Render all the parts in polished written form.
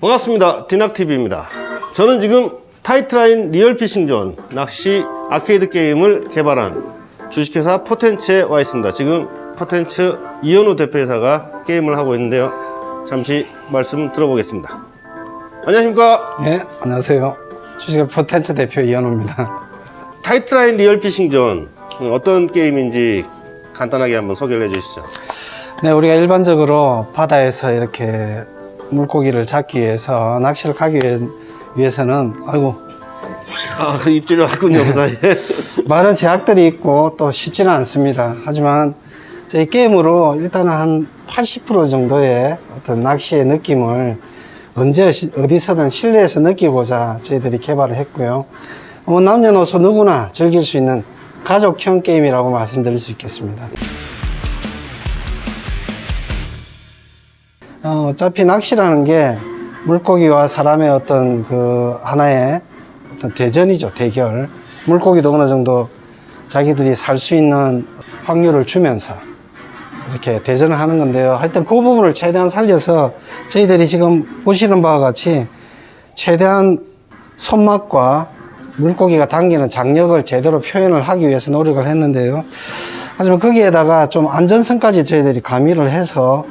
반갑습니다. 디낙TV입니다. 저는 지금 타이트라인 리얼피싱존 낚시 아케이드 게임을 개발한 주식회사 포텐츠에 와 있습니다. 지금 포텐츠 이현우 대표이사가 게임을 하고 있는데요. 잠시 말씀 들어보겠습니다. 안녕하십니까? 네, 안녕하세요. 주식회사 포텐츠 대표 이현우입니다. 타이트라인 리얼피싱존 어떤 게임인지 간단하게 한번 소개를 해주시죠. 네, 우리가 일반적으로 바다에서 이렇게 물고기를 잡기 위해서 낚시를 가기 위해서는 그 입질이 왔군요, 그 사이에. 많은 제약들이 있고 또 쉽지는 않습니다. 하지만 저희 게임으로 일단은 한 80% 정도의 어떤 낚시의 느낌을 언제 어디서든 실내에서 느끼고자 저희들이 개발을 했고요. 남녀노소 누구나 즐길 수 있는 가족형 게임이라고 말씀드릴 수 있겠습니다. 어차피 낚시라는 게 물고기와 사람의 어떤 그 하나의 어떤 대전이죠, 대결. 물고기도 어느 정도 자기들이 살 수 있는 확률을 주면서 이렇게 대전을 하는 건데요. 하여튼 그 부분을 최대한 살려서 저희들이 지금 보시는 바와 같이 최대한 손맛과 물고기가 당기는 장력을 제대로 표현을 하기 위해서 노력을 했는데요. 하지만 거기에다가 좀 안전성까지 저희들이 가미를 해서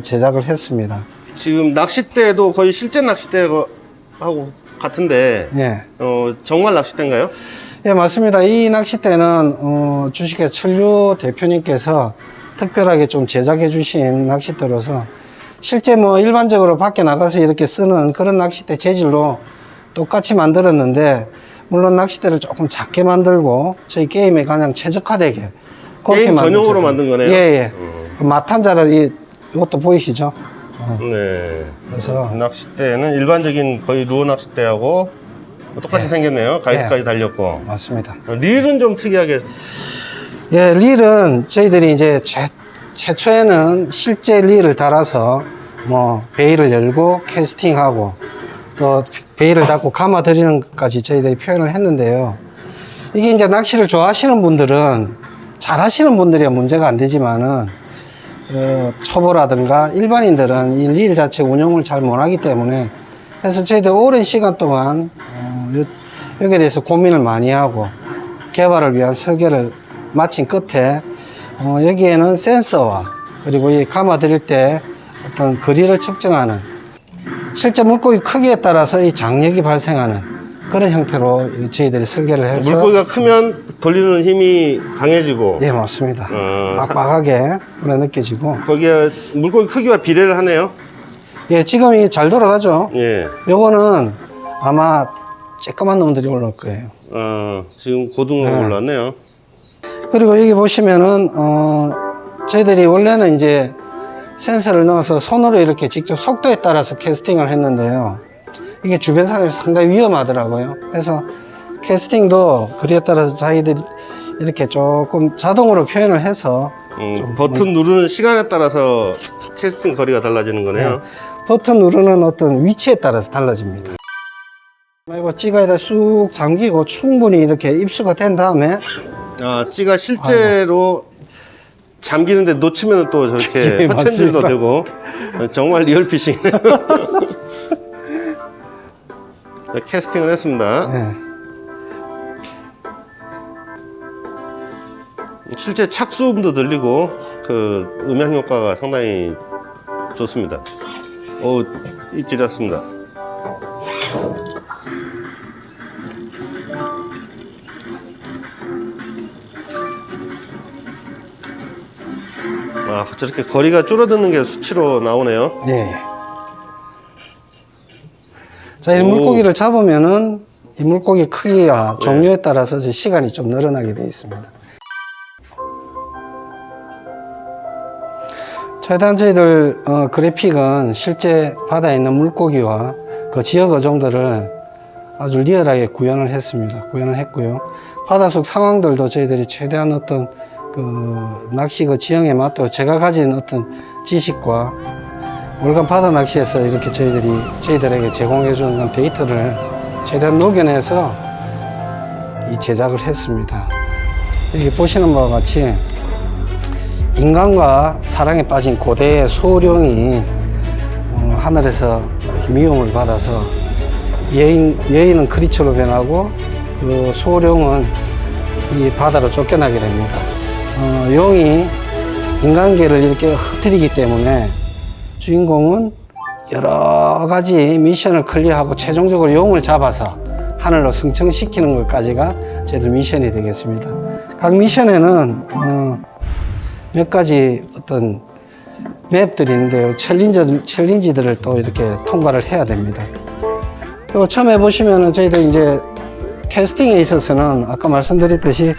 제작을 했습니다. 지금 낚싯대도 거의 실제 낚싯대하고 같은데, 예. 정말 낚싯대인가요? 예, 맞습니다. 이 낚싯대는 주식회사 천류 대표님께서 특별하게 좀 제작해 주신 낚싯대로서 실제 일반적으로 밖에 나가서 이렇게 쓰는 그런 낚싯대 재질로 똑같이 만들었는데, 물론 낚싯대를 조금 작게 만들고 저희 게임에 가장 최적화되게 그렇게 게임 전용으로 제품. 만든 거네요? 예. 그 마탄자를 이것도 보이시죠? 네. 그래서 낚싯대는 일반적인 거의 루어 낚싯대하고 똑같이 생겼네요. 가이드까지 달렸고. 맞습니다. 릴은 좀 특이하게. 예, 릴은 저희들이 이제 최초에는 실제 릴을 달아서 베일을 열고 캐스팅하고 또 베일을 닫고 감아드리는 것까지 저희들이 표현을 했는데요. 이게 이제 낚시를 좋아하시는 분들은 잘 하시는 분들이야 문제가 안 되지만은 초보라든가 일반인들은 이 릴 자체 운용을 잘 못하기 때문에 그래서 저희들 오랜 시간 동안 여기에 대해서 고민을 많이 하고 개발을 위한 설계를 마친 끝에 여기에는 센서와 그리고 이 감아드릴 때 어떤 거리를 측정하는 실제 물고기 크기에 따라서 이 장력이 발생하는 그런 형태로 저희들이 설계를 해서 물고기가 크면 돌리는 힘이 강해지고. 예, 맞습니다. 빡빡하게 그래 느껴지고 거기에 물고기 크기와 비례를 하네요. 예, 지금이 잘 돌아가죠. 예. 요거는 아마 쬐끄만 놈들이 올라올 거예요. 지금 고등어 올랐네요. 그리고 여기 보시면은 저희들이 원래는 이제 센서를 넣어서 손으로 이렇게 직접 속도에 따라서 캐스팅을 했는데요. 이게 주변 사람이 상당히 위험하더라고요. 그래서 캐스팅도 거리에 따라서 자기들이 이렇게 조금 자동으로 표현을 해서 버튼 누르는 시간에 따라서 캐스팅 거리가 달라지는 거네요. 버튼 누르는 어떤 위치에 따라서 달라집니다. 이거 찌가에다 쑥 잠기고 충분히 이렇게 입수가 된 다음에 찌가 실제로 잠기는데 놓치면 또 저렇게 예, 허천질도 맞습니다. 되고 정말 리얼피싱이네요. 캐스팅을 했습니다. 네. 실제 착수음도 들리고 그 음향 효과가 상당히 좋습니다. 입질했습니다. 저렇게 거리가 줄어드는 게 수치로 나오네요. 네. 자, 이 물고기를 잡으면은 이 물고기 크기와 종류에 따라서 시간이 좀 늘어나게 되어 있습니다. 최대한 저희들 그래픽은 실제 바다에 있는 물고기와 그 지역 어종들을 아주 리얼하게 구현을 했고요. 바닷속 상황들도 저희들이 최대한 어떤 낚시 지형에 맞도록 제가 가진 어떤 지식과 월간 바다 낚시에서 이렇게 저희들에게 제공해주는 데이터를 최대한 녹여내서 이 제작을 했습니다. 여기 보시는 바와 같이 인간과 사랑에 빠진 고대의 소룡이 하늘에서 미움을 받아서 여인은 크리처로 변하고 그 소룡은 이 바다로 쫓겨나게 됩니다. 용이 인간계를 이렇게 흐트리기 때문에 주인공은 여러 가지 미션을 클리어하고 최종적으로 용을 잡아서 하늘로 승천시키는 것까지가 저희들 미션이 되겠습니다. 각 미션에는 몇 가지 어떤 맵들이 있는데요. 챌린지들을 또 이렇게 통과를 해야 됩니다. 그리고 처음에 보시면은 저희들 이제 캐스팅에 있어서는 아까 말씀드렸듯이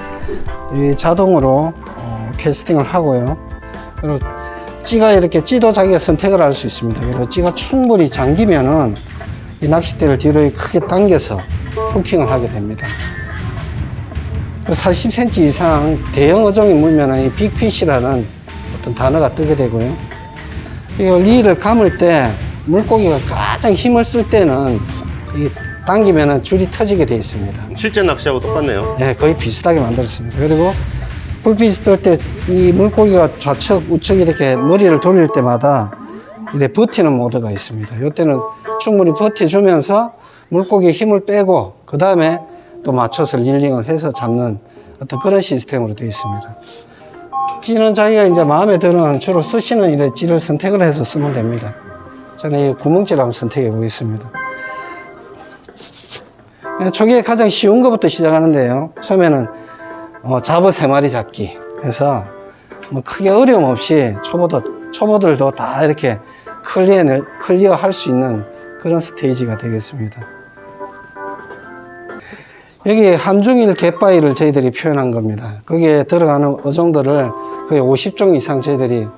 이 자동으로 캐스팅을 하고요. 그리고 찌가 이렇게 찌도 자기가 선택을 할 수 있습니다. 그리고 찌가 충분히 잠기면은 이 낚싯대를 뒤로 크게 당겨서 후킹을 하게 됩니다. 40cm 이상 대형 어종이 물면은 이 빅피시라는 어떤 단어가 뜨게 되고요. 이 리를 감을 때 물고기가 가장 힘을 쓸 때는 이 당기면은 줄이 터지게 되어 있습니다. 실제 낚시하고 똑같네요. 네, 거의 비슷하게 만들었습니다. 그리고 불빛이 뜰 때 이 물고기가 좌측, 우측 이렇게 머리를 돌릴 때마다 이렇게 버티는 모드가 있습니다. 이때는 충분히 버텨주면서 물고기의 힘을 빼고 그 다음에 또 맞춰서 릴링을 해서 잡는 어떤 그런 시스템으로 되어 있습니다. 찌는 자기가 이제 마음에 드는 주로 쓰시는 이런 찌를 선택을 해서 쓰면 됩니다. 저는 이 구멍찌를 한번 선택해 보겠습니다. 초기에 가장 쉬운 것부터 시작하는데요. 처음에는 잡어 3마리 잡기 해서 뭐 크게 어려움 없이 초보들도 다 이렇게 클리어 할 수 있는 그런 스테이지가 되겠습니다. 여기 한중일 갯바위를 저희들이 표현한 겁니다. 거기에 들어가는 어종들을 거의 50종 이상 저희들이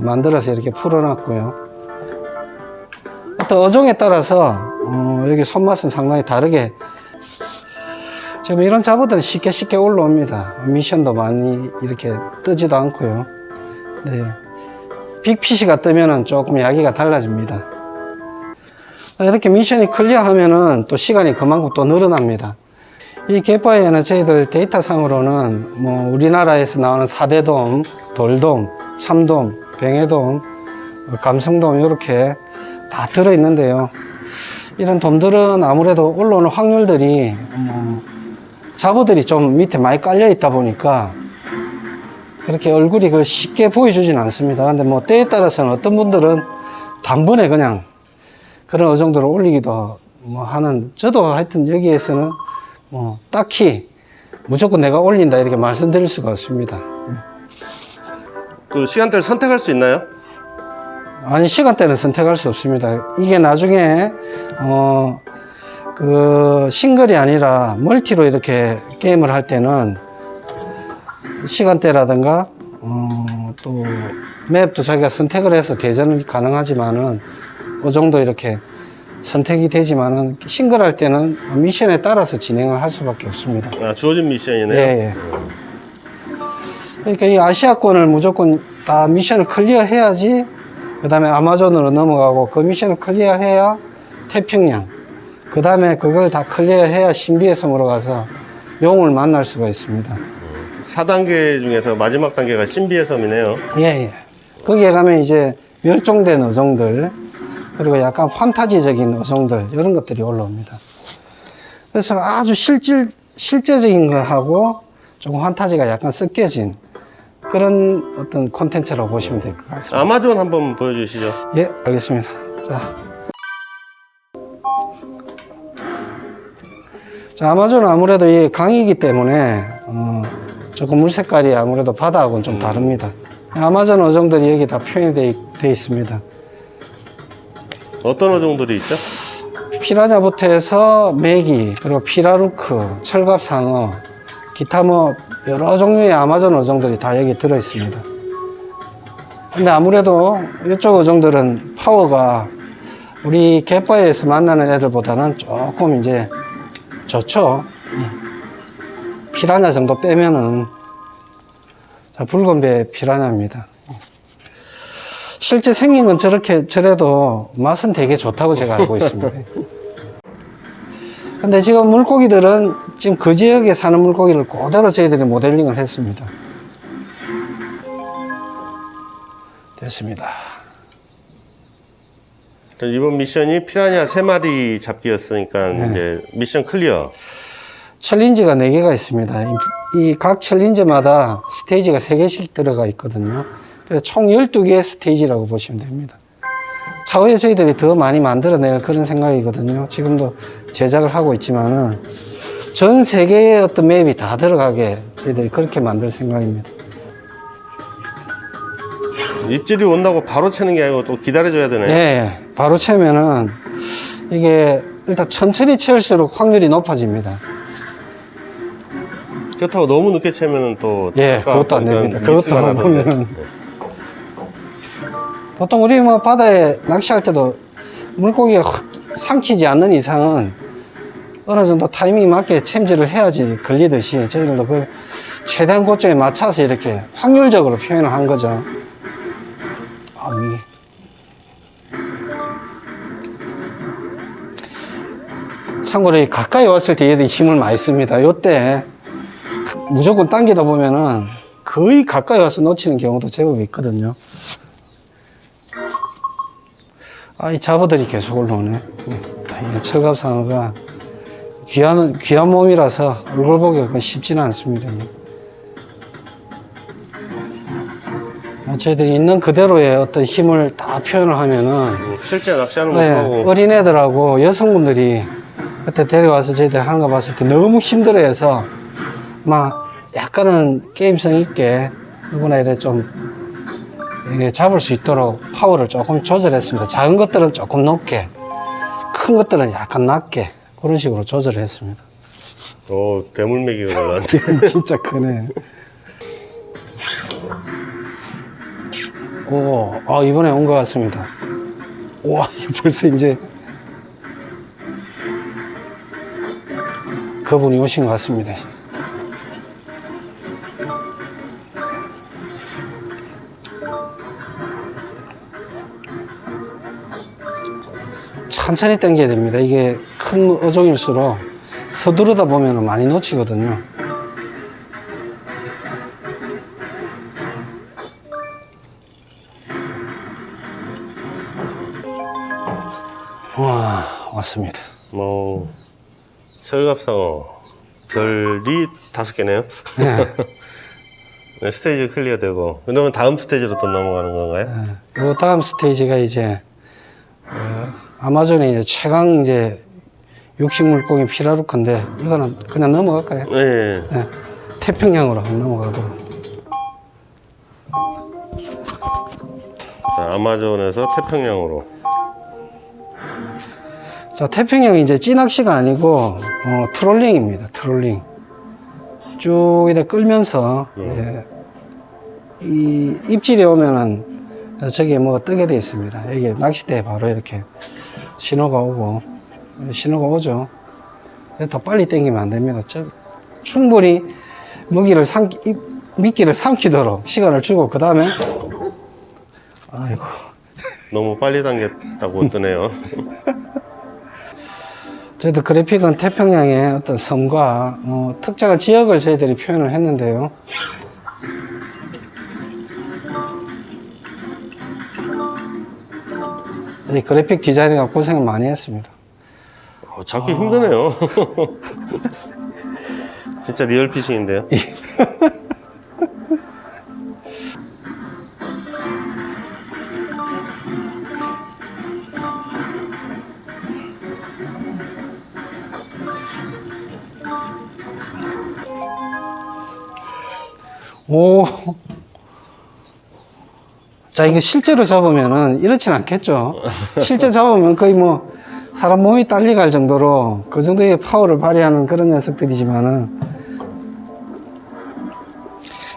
만들어서 이렇게 풀어놨고요. 어떤 어종에 따라서 여기 손맛은 상당히 다르게 지금 이런 잡어들은 쉽게 올라옵니다. 미션도 많이 이렇게 뜨지도 않고요. 네. 빅피시가 뜨면은 조금 이야기가 달라집니다. 이렇게 미션이 클리어하면은 또 시간이 그만큼 또 늘어납니다. 이 갯바위에는 저희들 데이터상으로는 뭐 우리나라에서 나오는 사대돔, 돌돔, 참돔, 뱅에돔, 감성돔 이렇게 다 들어있는데요. 이런 돔들은 아무래도 올라오는 확률들이 잡어들이 좀 밑에 많이 깔려 있다 보니까 그렇게 얼굴이 그걸 쉽게 보여주진 않습니다. 근데 뭐 때에 따라서는 어떤 분들은 단번에 그냥 그런 어종들을 올리기도 뭐 하는, 저도 하여튼 여기에서는 뭐 딱히 무조건 내가 올린다 이렇게 말씀드릴 수가 없습니다. 그 시간대를 선택할 수 있나요? 아니, 시간대는 선택할 수 없습니다. 이게 나중에 그 싱글이 아니라 멀티로 이렇게 게임을 할 때는 시간대라든가 또 맵도 자기가 선택을 해서 대전이 가능하지만은 어종도 이렇게 선택이 되지만은 싱글 할 때는 미션에 따라서 진행을 할 수밖에 없습니다. 아, 주어진 미션이네요. 예. 그러니까 이 아시아권을 무조건 다 미션을 클리어 해야지 그 다음에 아마존으로 넘어가고 그 미션을 클리어 해야 태평양, 그 다음에 그걸 다 클리어 해야 신비의 섬으로 가서 용을 만날 수가 있습니다. 4단계 중에서 마지막 단계가 신비의 섬이네요. 예. 거기에 가면 이제 멸종된 어종들, 그리고 약간 판타지적인 어종들, 이런 것들이 올라옵니다. 그래서 아주 실제적인 거하고 조금 판타지가 약간 섞여진 그런 어떤 콘텐츠라고 보시면 될 것 같습니다. 아마존 한번 보여주시죠. 예, 알겠습니다. 자, 아마존은 아무래도 이 강이기 때문에 조금 물 색깔이 아무래도 바다하고는 좀 다릅니다. 아마존 어종들이 여기 다 표현이 되어 있습니다. 어떤 어종들이 있죠? 피라냐부터 해서 메기, 그리고 피라루크, 철갑상어, 기타 뭐 여러 종류의 아마존 어종들이 다 여기 들어 있습니다. 근데 아무래도 이쪽 어종들은 파워가 우리 갯바위에서 만나는 애들보다는 조금 이제 좋죠. 피라냐 정도 빼면은. 자, 붉은 배 피라냐입니다. 실제 생긴 건 저래도 맛은 되게 좋다고 제가 알고 있습니다. 근데 지금 물고기들은 지금 그 지역에 사는 물고기를 그대로 저희들이 모델링을 했습니다. 됐습니다. 이번 미션이 피라냐 3마리 잡기였으니까 이제 미션 클리어. 챌린지가 4개가 있습니다. 이 각 챌린지마다 스테이지가 3개씩 들어가 있거든요. 그래서 총 12개의 스테이지라고 보시면 됩니다. 차후에 저희들이 더 많이 만들어낼 그런 생각이거든요. 지금도 제작을 하고 있지만은 전 세계의 어떤 맵이 다 들어가게 저희들이 그렇게 만들 생각입니다. 입질이 온다고 바로 채는 게 아니고 또 기다려줘야 되네. 예, 바로 채면은 이게 일단 천천히 채울수록 확률이 높아집니다. 그렇다고 너무 늦게 채면은 또. 예, 아까 그것도 안 됩니다. 미스가 그것도 하고 나던데. 보면은. 보통 우리 뭐 바다에 낚시할 때도 물고기가 확 삼키지 않는 이상은 어느 정도 타이밍 맞게 챔질을 해야지 걸리듯이 저희들도 그 최대한 고점에 맞춰서 이렇게 확률적으로 표현을 한 거죠. 참고로 이 가까이 왔을 때 얘들이 힘을 많이 씁니다. 요때 무조건 당기다 보면은 거의 가까이 와서 놓치는 경우도 제법 있거든요. 이 잡어들이 계속 올라오네. 이 철갑상어가 귀한 몸이라서 얼굴 보기가 쉽지는 않습니다. 저희들이 있는 그대로의 어떤 힘을 다 표현을 하면은 실제 낚시하는 거 보고. 어린애들하고 여성분들이 그때 데려와서 저희들 하는 거 봤을 때 너무 힘들어해서 막 약간은 게임성 있게 누구나 이래 좀 이게 잡을 수 있도록 파워를 조금 조절했습니다. 작은 것들은 조금 높게, 큰 것들은 약간 낮게 그런 식으로 조절을 했습니다. 대물매기가 올라왔네. 진짜 크네. 이번에 온 것 같습니다. 우와, 이거 벌써 이제 그분이 오신 것 같습니다. 천천히 당겨야 됩니다. 이게 큰 어종일수록 서두르다 보면 많이 놓치거든요. 와, 왔습니다. 철갑상어 별이 5개네요. 네, 스테이지 클리어되고 그러면 다음 스테이지로 또 넘어가는 건가요? 요 다음 스테이지가 이제 아마존의 이제 최강 이제 육식 물고기 피라루카인데 이거는 그냥 넘어갈까요? 네. 네, 태평양으로 한번 넘어가도록. 자, 아마존에서 태평양으로. 자, 태평양이 이제 찌낚시가 아니고 트롤링입니다. 트롤링. 쭉 이렇게 끌면서 이 입질이 오면은 저기 뭐 뜨게 돼 있습니다. 여기 낚싯대에 바로 이렇게 신호가 오죠. 더 빨리 당기면 안 됩니다. 충분히 미끼를 삼키도록 시간을 주고 그 다음에 아이고 너무 빨리 당겼다고 뜨네요. 저희들 그래픽은 태평양의 어떤 섬과 특정한 지역을 저희들이 표현을 했는데요. 이 그래픽 디자인가 고생을 많이 했습니다. 잡기 힘드네요. 진짜 리얼 피싱인데요. 오. 자, 이거 실제로 잡으면은 이렇진 않겠죠. 실제 잡으면 거의 뭐 사람 몸이 딸려갈 정도로 그 정도의 파워를 발휘하는 그런 녀석들이지만은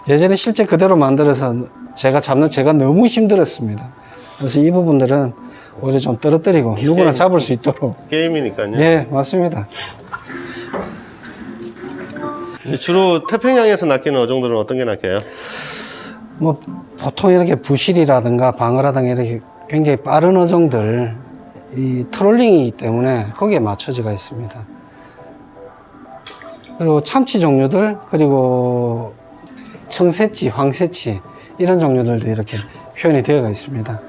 예전에 실제 그대로 만들어서 제가 너무 힘들었습니다. 그래서 이 부분들은 오히려 좀 떨어뜨리고 누구나 잡을 수 있도록. 게임이니까요. 예, 맞습니다. 주로 태평양에서 낚이는 어종들은 어떤 게 낚여요? 뭐 보통 이렇게 부실이라든가 방어라든가 이렇게 굉장히 빠른 어종들, 이 트롤링이기 때문에 거기에 맞춰져가 있습니다. 그리고 참치 종류들, 그리고 청새치, 황새치 이런 종류들도 이렇게 표현이 되어가 있습니다.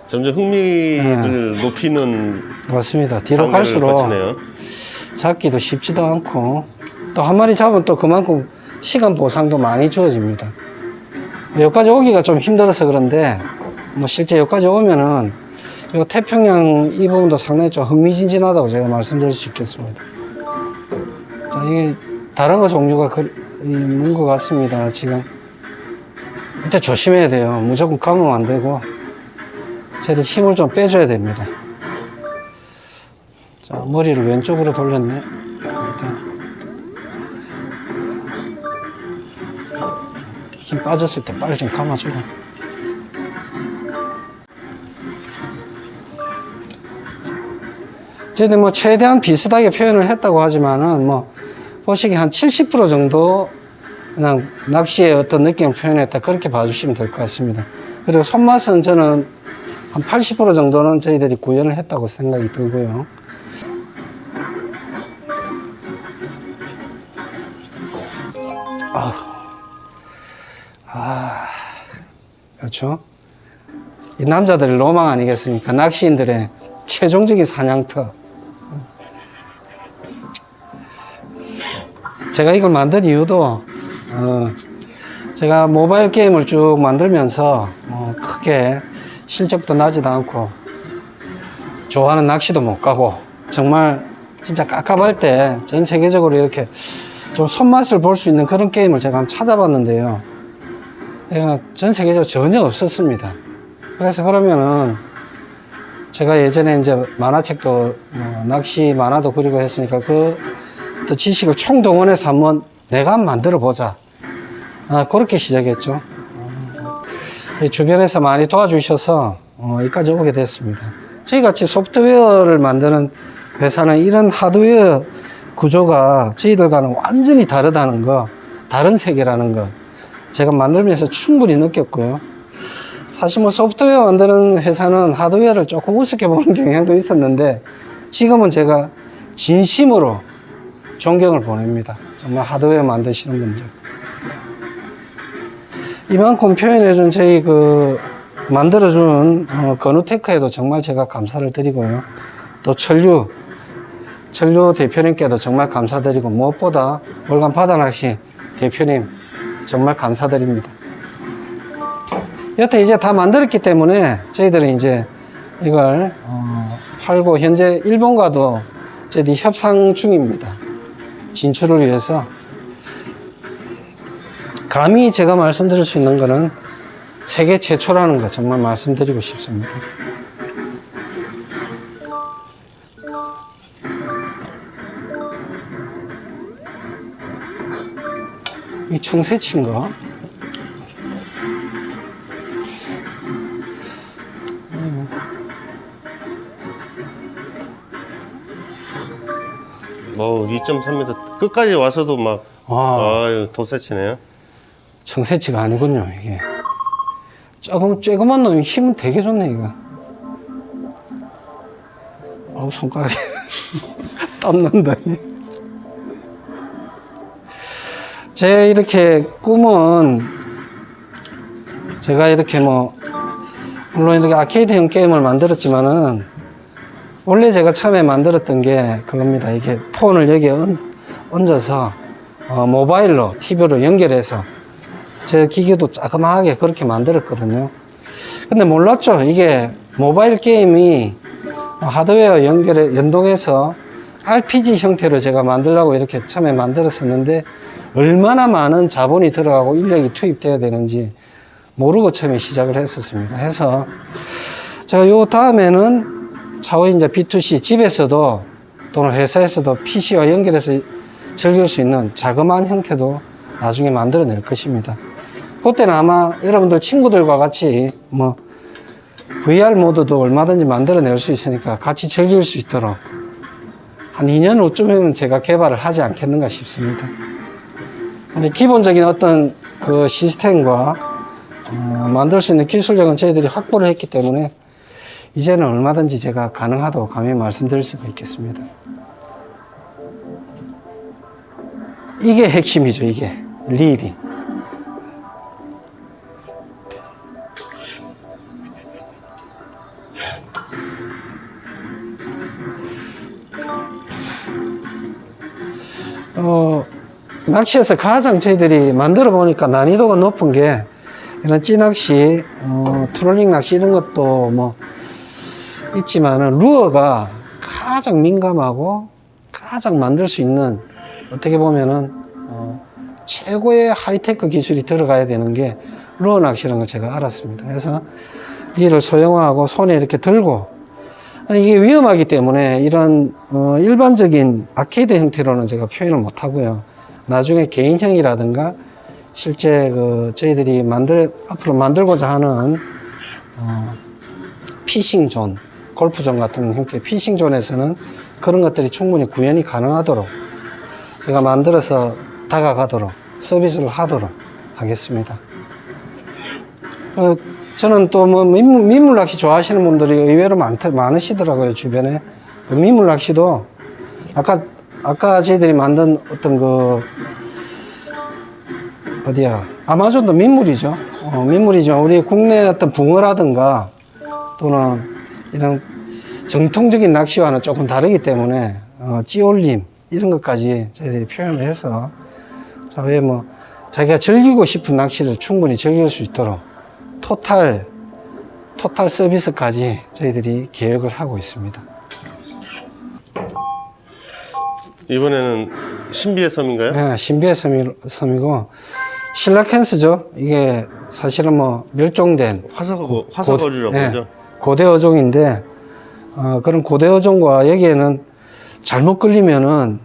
점점 흥미를 높이는 맞습니다. 뒤로 단계를 갈수록 거치네요. 잡기도 쉽지도 않고 또 한 마리 잡으면 또 그만큼 시간 보상도 많이 주어집니다. 여기까지 오기가 좀 힘들어서 그런데 뭐 실제 여기까지 오면은 이 태평양 이 부분도 상당히 좀 흥미진진하다고 제가 말씀드릴 수 있겠습니다. 자, 이게 다른 거 종류가 있는 것 같습니다. 지금 이때 조심해야 돼요. 무조건 감으면 안 되고 쟤들 힘을 좀 빼줘야 됩니다. 자, 머리를 왼쪽으로 돌렸네. 일단 힘 빠졌을 때 빨리 좀 감아주고. 쟤들 뭐 최대한 비슷하게 표현을 했다고 하지만은 뭐 보시기에 한 70% 정도 그냥 낚시의 어떤 느낌을 표현했다, 그렇게 봐주시면 될 것 같습니다. 그리고 손맛은 저는 한 80% 정도는 저희들이 구현을 했다고 생각이 들고요. 그렇죠. 이 남자들의 로망 아니겠습니까? 낚시인들의 최종적인 사냥터. 제가 이걸 만든 이유도 제가 모바일 게임을 쭉 만들면서 크게 실적도 나지도 않고 좋아하는 낚시도 못 가고 정말 진짜 깝깝할 때 전 세계적으로 이렇게 좀 손맛을 볼 수 있는 그런 게임을 제가 한번 찾아봤는데요. 내가 전 세계적으로 전혀 없었습니다. 그래서 그러면은 제가 예전에 이제 만화책도 낚시 만화도 그리고 했으니까 그 또 지식을 총동원해서 한번 내가 한번 만들어 보자. 그렇게 시작했죠. 주변에서 많이 도와주셔서 여기까지 오게 됐습니다. 저희 같이 소프트웨어를 만드는 회사는 이런 하드웨어 구조가 저희들과는 완전히 다르다는 거, 다른 세계라는 거 제가 만들면서 충분히 느꼈고요. 사실 뭐 소프트웨어 만드는 회사는 하드웨어를 조금 우습게 보는 경향도 있었는데 지금은 제가 진심으로 존경을 보냅니다. 정말 하드웨어 만드시는 분들. 이만큼 표현해준 저희 만들어준 건우테크에도 정말 제가 감사를 드리고요. 또 천류 대표님께도 정말 감사드리고 무엇보다 월간 바다낚시 대표님 정말 감사드립니다. 여태 이제 다 만들었기 때문에 저희들은 이제 이걸 팔고 현재 일본과도 저희들이 협상 중입니다. 진출을 위해서. 감히 제가 말씀드릴 수 있는 거는 세계 최초라는 거 정말 말씀드리고 싶습니다. 이 청새치인가? 뭐 2.3m 끝까지 와서도 막 도새치네요. 청새치가 아니군요, 이게. 조그만 놈이 힘은 되게 좋네, 이거. 아우, 손가락이 땀난다. 제 이렇게 꿈은 제가 이렇게 물론 이렇게 아케이드형 게임을 만들었지만은 원래 제가 처음에 만들었던 게 그겁니다. 이게 폰을 여기에 얹어서 모바일로 TV로 연결해서 제 기계도 자그마하게 그렇게 만들었거든요. 근데 몰랐죠. 이게 모바일 게임이 하드웨어 연동해서 RPG 형태로 제가 만들려고 이렇게 처음에 만들었었는데 얼마나 많은 자본이 들어가고 인력이 투입돼야 되는지 모르고 처음에 시작을 했었습니다. 해서 제가 요 다음에는 차후에 이제 B2C 집에서도 또는 회사에서도 PC와 연결해서 즐길 수 있는 자그마한 형태도 나중에 만들어낼 것입니다. 그때는 아마 여러분들 친구들과 같이 VR 모드도 얼마든지 만들어낼 수 있으니까 같이 즐길 수 있도록 한 2년 후쯤에는 제가 개발을 하지 않겠는가 싶습니다. 근데 기본적인 어떤 그 시스템과 만들 수 있는 기술력은 저희들이 확보를 했기 때문에 이제는 얼마든지 제가 가능하다고 감히 말씀드릴 수가 있겠습니다. 이게 핵심이죠, 이게. 리딩. 낚시에서 가장 저희들이 만들어 보니까 난이도가 높은 게 이런 찌낚시, 트롤링 낚시 이런 것도 뭐 있지만은 루어가 가장 민감하고 가장 만들 수 있는 어떻게 보면은 최고의 하이테크 기술이 들어가야 되는 게 루어 낚시라는 걸 제가 알았습니다. 그래서 리를 소형화하고 손에 이렇게 들고 이게 위험하기 때문에 이런 일반적인 아케이드 형태로는 제가 표현을 못 하고요. 나중에 개인형이라든가 실제 저희들이 앞으로 만들고자 하는 피싱존, 골프존 같은 형태의 피싱존에서는 그런 것들이 충분히 구현이 가능하도록 제가 만들어서 다가가도록 서비스를 하도록 하겠습니다. 저는 또 뭐 민물 낚시 좋아하시는 분들이 의외로 많으시더라고요, 주변에. 민물 낚시도 아까 저희들이 만든 어떤 아마존도 민물이죠. 민물이지만 우리 국내 어떤 붕어라든가 또는 이런 정통적인 낚시와는 조금 다르기 때문에 찌올림 이런 것까지 저희들이 표현을 해서 왜 뭐 자기가 즐기고 싶은 낚시를 충분히 즐길 수 있도록 토탈 서비스까지 저희들이 계획을 하고 있습니다. 이번에는 신비의 섬인가요? 네, 신비의 섬이고 실라켄스죠. 이게 사실은 뭐 멸종된 화석어류라고 네, 하죠. 고대 어종인데 그런 고대 어종과 여기에는 잘못 걸리면은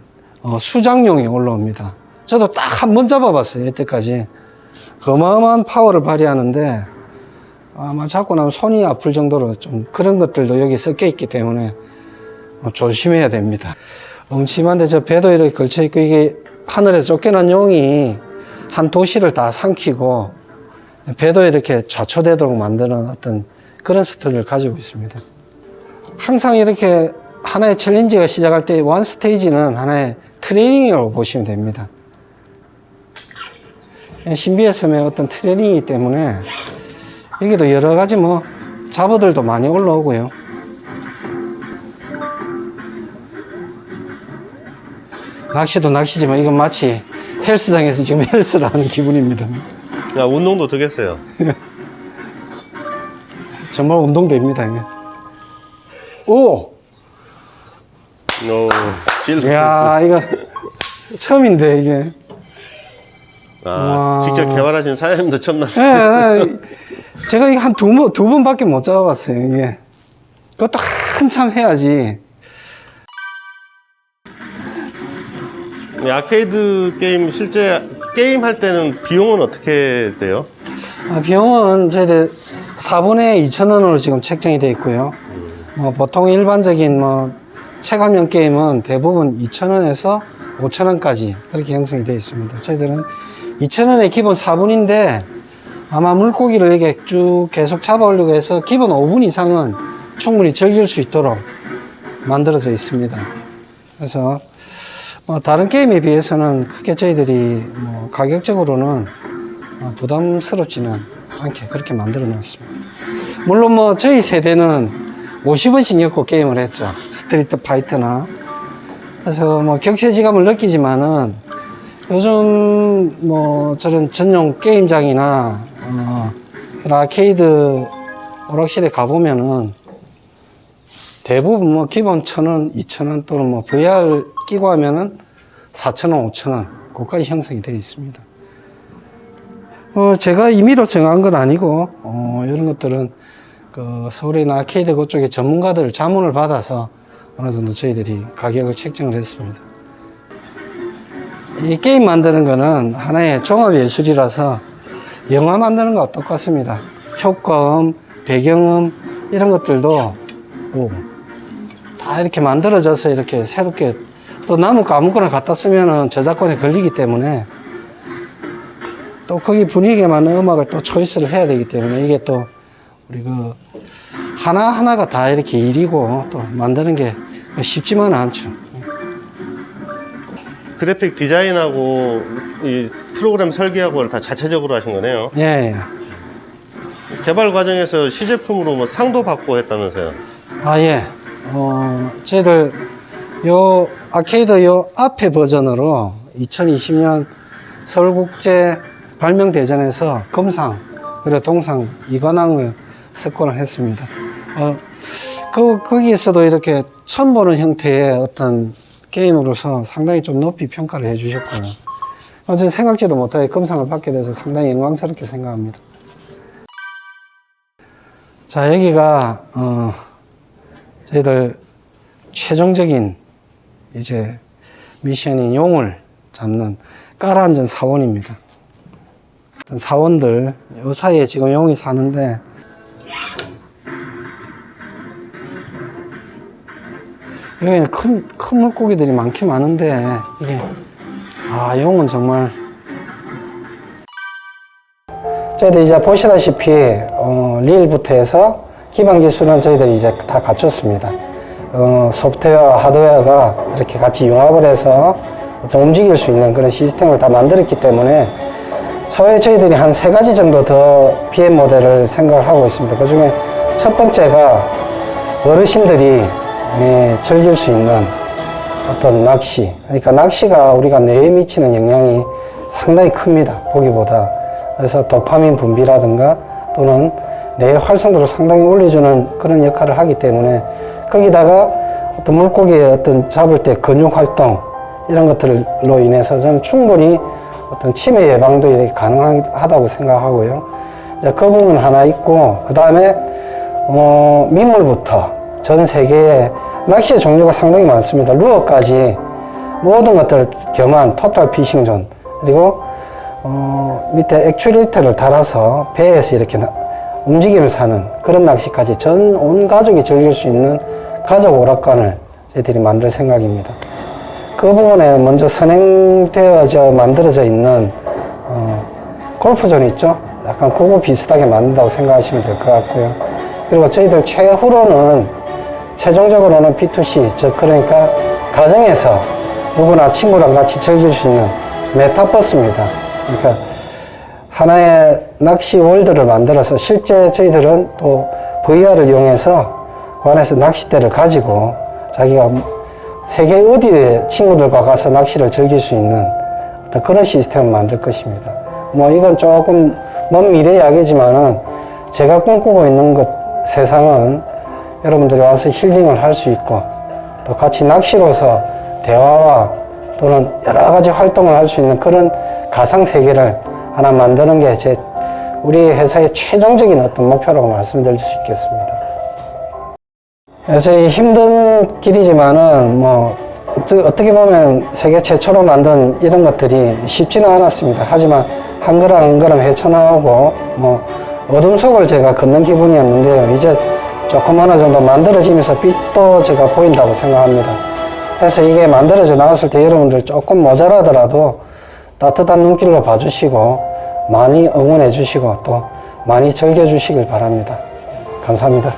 수장용이 올라옵니다. 저도 딱 한 번 잡아봤어요. 이때까지 어마어마한 파워를 발휘하는데 아마 잡고 나면 손이 아플 정도로 좀 그런 것들도 여기 섞여 있기 때문에 조심해야 됩니다. 엉침한데 저 배도 이렇게 걸쳐 있고 이게 하늘에서 쫓겨난 용이 한 도시를 다 삼키고 배도 이렇게 좌초되도록 만드는 어떤 그런 스토리를 가지고 있습니다. 항상 이렇게 하나의 챌린지가 시작할 때 원 스테이지는 하나의 트레이닝이라고 보시면 됩니다. 신비의 섬의 어떤 트레이닝이기 때문에 여기도 여러 가지 뭐 잡어들도 많이 올라오고요. 낚시도 낚시지만 이건 마치 헬스장에서 지금 헬스를 하는 기분입니다. 야, 운동도 되겠어요. 정말 운동됩니다. 오! 이야, 이거 처음인데 이게. 직접 개발하신 사장님도 처음 나. 예, 제가 이거 한 두 번밖에 못 잡아봤어요, 이게. 그것도 한참 해야지. 아케이드 게임 실제 게임 할 때는 비용은 어떻게 돼요? 비용은 저희들 4분의 2,000원으로 지금 책정이 되어 있고요. 보통 일반적인 체감형 게임은 대부분 2,000원에서 5,000원까지 그렇게 형성이 되어 있습니다. 저희들은 2,000원에 기본 4분인데 아마 물고기를 이렇게 쭉 계속 잡아오려고 해서 기본 5분 이상은 충분히 즐길 수 있도록 만들어져 있습니다. 그래서 다른 게임에 비해서는 크게 저희들이 가격적으로는 부담스럽지는 않게 그렇게 만들어 놨습니다. 물론 저희 세대는 50원씩 엮고 게임을 했죠. 스트리트 파이터나. 그래서 격세지감을 느끼지만은 요즘 저런 전용 게임장이나 아케이드 오락실에 가보면은 대부분 기본 1,000원, 2,000원 또는 VR 끼고 하면은 4,000원, 5,000원 그까지 형성이 되어 있습니다. 제가 임의로 정한 건 아니고 이런 것들은 서울의 아케이드 그쪽에 전문가들 자문을 받아서 어느 정도 저희들이 가격을 책정을 했습니다. 이 게임 만드는 거는 하나의 종합예술이라서 영화 만드는 거와 똑같습니다. 효과음, 배경음 이런 것들도 다 이렇게 만들어져서 이렇게 새롭게 또 남은 거 아무거나 갖다 쓰면은 저작권에 걸리기 때문에 또 거기 분위기에 맞는 음악을 또 초이스를 해야 되기 때문에 이게 또 우리 하나하나가 다 이렇게 일이고 또 만드는 게 쉽지만은 않죠. 그래픽 디자인하고 이 프로그램 설계하고 다 자체적으로 하신 거네요. 예. 개발 과정에서 시제품으로 상도 받고 했다면서요? 예. 저희들 요 아케이드 요 앞에 버전으로 2020년 서울국제 발명대전에서 금상, 그리고 동상 2관왕을 석권을 했습니다. 거기에서도 이렇게 처음 보는 형태의 어떤 게임으로서 상당히 좀 높이 평가를 해 주셨고요. 저는 생각지도 못하게 금상을 받게 돼서 상당히 영광스럽게 생각합니다. 자, 여기가, 저희들 최종적인 이제 미션인 용을 잡는 깔아앉은 사원입니다. 어떤 사원들, 요 사이에 지금 용이 사는데, 여기는 큰 물고기들이 많긴 많은데, 이게, 용은 정말. 저희들 이제 보시다시피, 릴부터 해서 기반 기술은 저희들이 이제 다 갖췄습니다. 소프트웨어와 하드웨어가 이렇게 같이 융합을 해서 움직일 수 있는 그런 시스템을 다 만들었기 때문에 차후에 저희들이 한 3가지 정도 더 BM 모델을 생각을 하고 있습니다. 그 중에 첫 번째가 어르신들이 즐길 수 있는 어떤 낚시. 그러니까 낚시가 우리가 뇌에 미치는 영향이 상당히 큽니다. 보기보다. 그래서 도파민 분비라든가 또는 뇌의 활성도를 상당히 올려주는 그런 역할을 하기 때문에 거기다가 어떤 물고기의 어떤 잡을 때 근육 활동 이런 것들로 인해서 저는 충분히 어떤 치매 예방도 이렇게 가능하다고 생각하고요. 이제 그 부분 하나 있고, 그 다음에, 민물부터 전 세계에 낚시의 종류가 상당히 많습니다. 루어까지 모든 것들을 겸한 토탈 피싱존, 그리고, 밑에 액추레이터를 달아서 배에서 이렇게 움직이면서 하는 그런 낚시까지 전 온 가족이 즐길 수 있는 가족 오락관을 저희들이 만들 생각입니다. 그 부분에 먼저 선행되어져 만들어져 있는 골프존 있죠? 약간 그거 비슷하게 만든다고 생각하시면 될 것 같고요. 그리고 저희들 최후로는 최종적으로는 B2C, 즉 그러니까 가정에서 누구나 친구랑 같이 즐길 수 있는 메타버스입니다. 그러니까 하나의 낚시 월드를 만들어서 실제 저희들은 또 VR을 이용해서 그 안에서 낚싯대를 가지고 자기가 세계 어디에 친구들과 가서 낚시를 즐길 수 있는 어떤 그런 시스템을 만들 것입니다. 뭐 이건 조금 먼 미래 이야기지만은 제가 꿈꾸고 있는 세상은 여러분들이 와서 힐링을 할 수 있고 또 같이 낚시로서 대화와 또는 여러 가지 활동을 할 수 있는 그런 가상 세계를 하나 만드는 게 우리 회사의 최종적인 어떤 목표라고 말씀드릴 수 있겠습니다. 그래서 힘든 길이지만은 뭐 어떻게 보면 세계 최초로 만든 이런 것들이 쉽지는 않았습니다. 하지만 한 걸음 한 걸음 헤쳐나오고 뭐 어둠 속을 제가 걷는 기분이었는데요. 이제 조금 어느 정도 만들어지면서 빛도 제가 보인다고 생각합니다. 그래서 이게 만들어져 나왔을 때 여러분들 조금 모자라더라도 따뜻한 눈길로 봐주시고 많이 응원해 주시고 또 많이 즐겨 주시길 바랍니다. 감사합니다.